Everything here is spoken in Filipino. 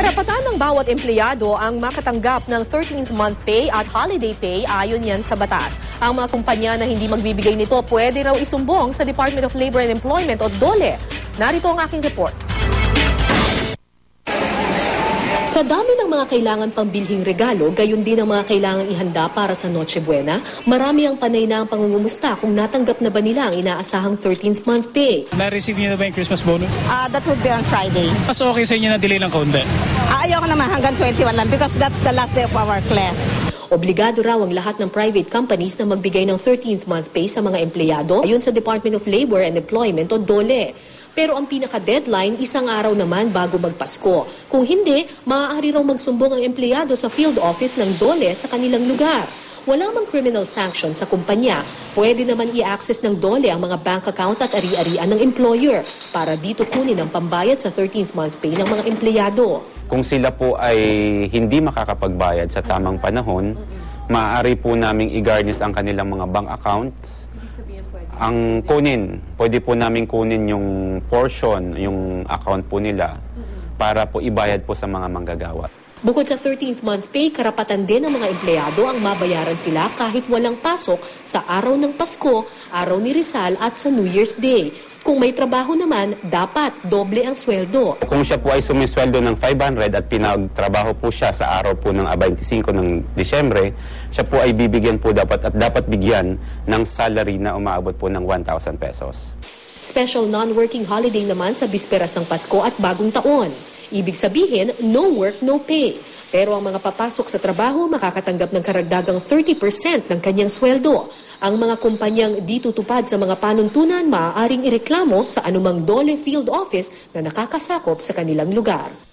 Karapatan ng bawat empleyado ang makatanggap ng 13th month pay at holiday pay ayon yan sa batas. Ang mga kumpanya na hindi magbibigay nito pwede raw isumbong sa Department of Labor and Employment o DOLE. Narito ang aking report. Sa dami ng mga kailangan pambilhing regalo, gayon din ang mga kailangang ihanda para sa Noche Buena, marami ang panay na ang pangungumusta kung natanggap na ba nila ang inaasahang 13th month pay. Na-receive niyo na ba yung Christmas bonus? That would be on Friday. Mas okay sa inyo na delay ng kaunti? Ayoko naman hanggang 21 lang because that's the last day of our class. Obligado raw ang lahat ng private companies na magbigay ng 13th month pay sa mga empleyado ayon sa Department of Labor and Employment o DOLE. Pero ang pinaka-deadline, isang araw naman bago magpasko. Kung hindi, maaari raw magsumbong ang empleyado sa field office ng DOLE sa kanilang lugar. Wala mang criminal sanction sa kumpanya, pwede naman i-access ng DOLE ang mga bank account at ari-arian ng employer para dito kunin ang pambayad sa 13th month pay ng mga empleyado. Kung sila po ay hindi makakapagbayad sa tamang panahon, maaari po naming i-garnish ang kanilang mga bank accounts. Ang pwede po namin kunin yung portion, yung account po nila para po ibayad po sa mga manggagawa. Bukod sa 13th month pay, karapatan din ng mga empleyado ang mabayaran sila kahit walang pasok sa araw ng Pasko, araw ni Rizal at sa New Year's Day. Kung may trabaho naman, dapat doble ang sweldo. Kung siya po ay sumisweldo ng 500 at pinagtrabaho po siya sa araw po ng 25 ng Disyembre, siya po ay bibigyan po dapat bigyan ng salary na umaabot po ng 1,000 pesos. Special non-working holiday naman sa bisperas ng Pasko at Bagong Taon. Ibig sabihin, no work, no pay. Pero ang mga papasok sa trabaho makakatanggap ng karagdagang 30% ng kanyang sweldo. Ang mga kumpanyang di tutupad sa mga panuntunan maaaring ireklamo sa anumang DOLE field office na nakakasakop sa kanilang lugar.